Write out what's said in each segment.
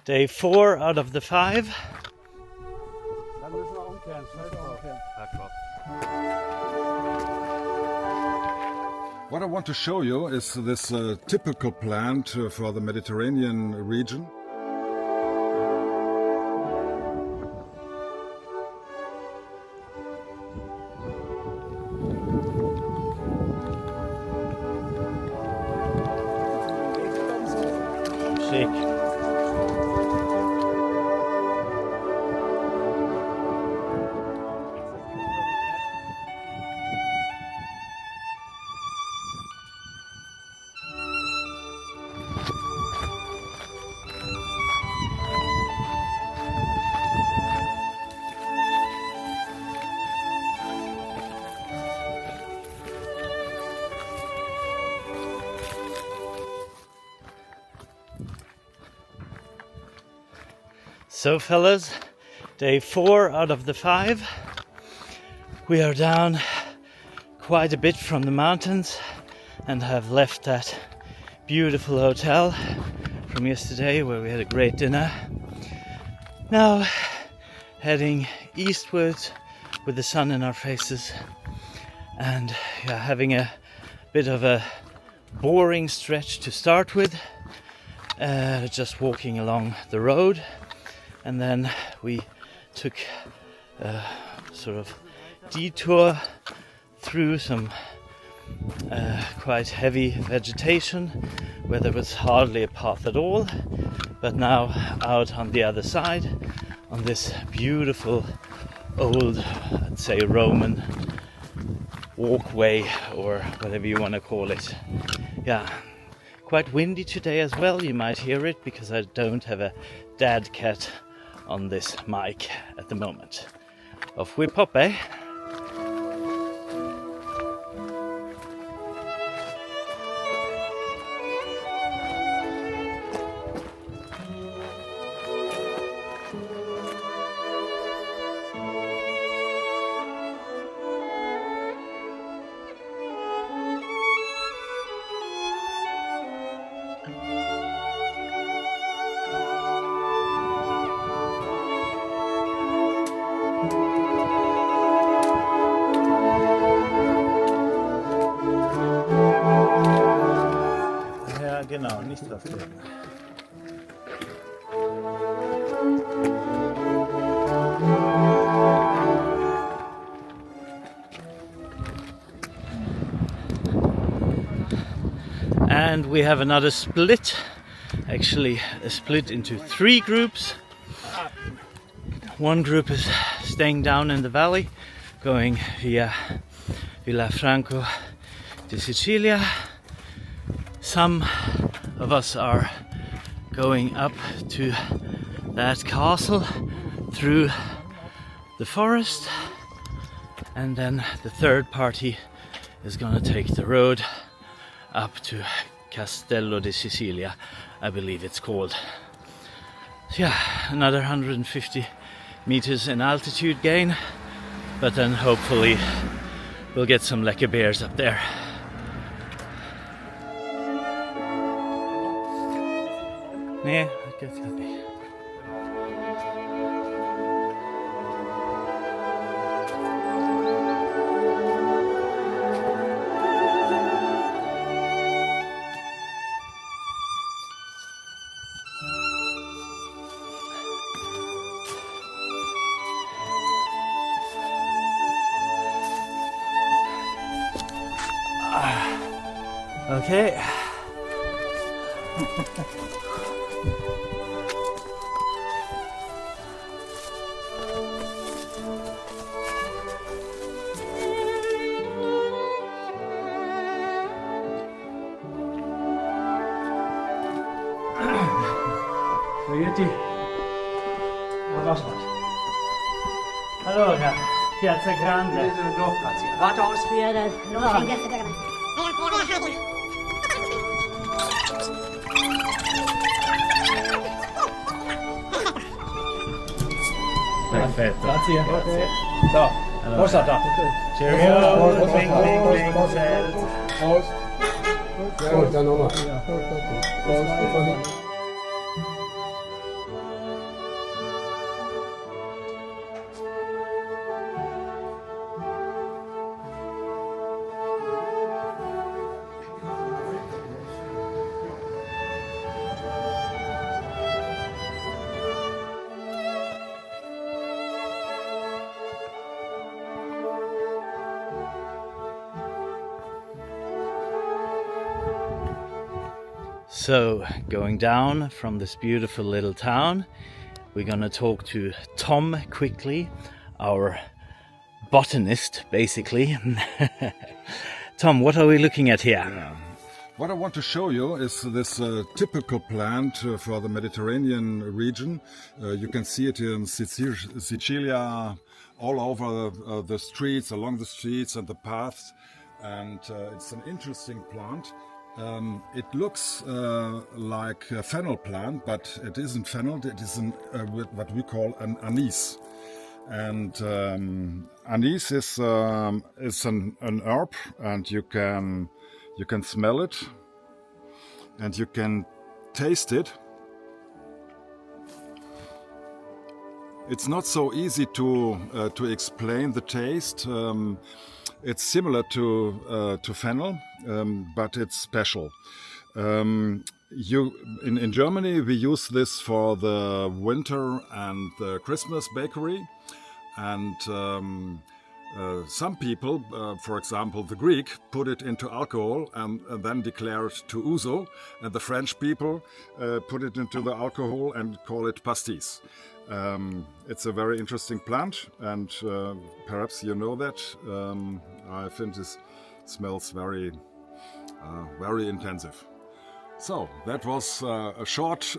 Day 4 out of the 5. What I want to show you is this typical plant for the Mediterranean region. Sick. So fellas, day 4 out of the 5. We are down quite a bit from the mountains and have left that beautiful hotel from yesterday where we had a great dinner. Now heading eastwards with the sun in our faces and having a bit of a boring stretch to start with, just walking along the road. And then we took a sort of detour through some quite heavy vegetation where there was hardly a path at all, but now out on the other side on this beautiful old, I'd say, Roman walkway or whatever you want to call it. Yeah, quite windy today as well. You might hear it because I don't have a dad cat on this mic at the moment. Off we pop, eh? Genau, nicht drauf drücken. And we have another split, actually a split into 3 groups. One group is staying down in the valley, going via Villafranco di Sicilia. Some of us are going up to that castle through the forest, and then the third party is gonna take the road up to Castello di Sicilia, I believe it's called. So yeah, another 150 meters in altitude gain, but then hopefully we'll get some lekker bears up there. Nee, dat gaat niet. Okay. Allora, Piazza Grande. Warte aus. Perfetto. Grazie. Grazie. So, Allora. postata. Cheerio. Bing, bing, bing. Prost. Prost, nochmal. So, going down from this beautiful little town, we're gonna talk to Tom quickly, our botanist, basically. Tom, what are we looking at here? Yeah. What I want to show you is this typical plant for the Mediterranean region. You can see it in Sicily, all over the streets, along the streets and the paths. And it's an interesting plant. It looks like a fennel plant, but it isn't fennel. It is what we call an anise. And anise is an herb, and you can smell it, and you can taste it. It's not so easy to explain the taste. It's similar to fennel, but it's special. In Germany we use this for the winter and the Christmas bakery, and some people, for example the Greek, put it into alcohol and then declare it to ouzo, and the French people put it into the alcohol and call it pastis. It's a very interesting plant, and perhaps you know that. I think this smells very intensive. So that was a short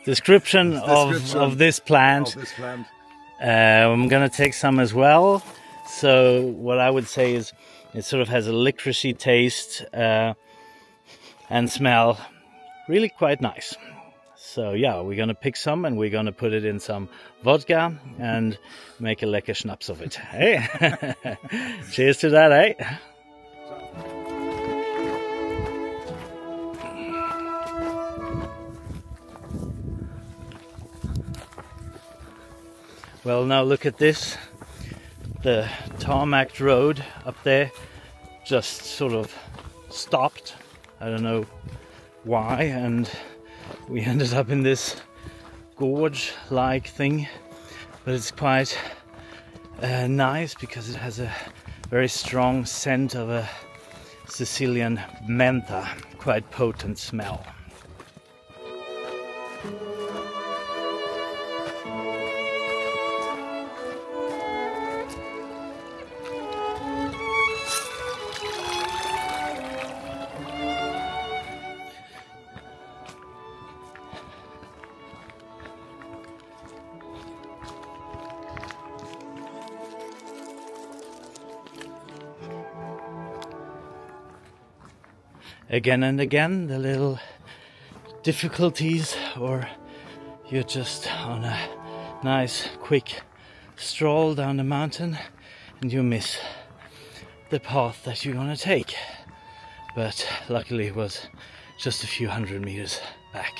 description of this plant. I'm gonna take some as well. So what I would say is it sort of has a licoricey taste and smell. Really quite nice. So yeah, we're gonna pick some and we're gonna put it in some vodka and make a lekker schnapps of it. Hey, cheers to that, eh? Well, now look at this. The tarmac road up there just sort of stopped. I don't know why, and we ended up in this gorge-like thing, but it's quite nice because it has a very strong scent of a Sicilian mentha, quite potent smell. Again and again, the little difficulties, or you're just on a nice quick stroll down the mountain and you miss the path that you're gonna take. But luckily it was just a few hundred meters back.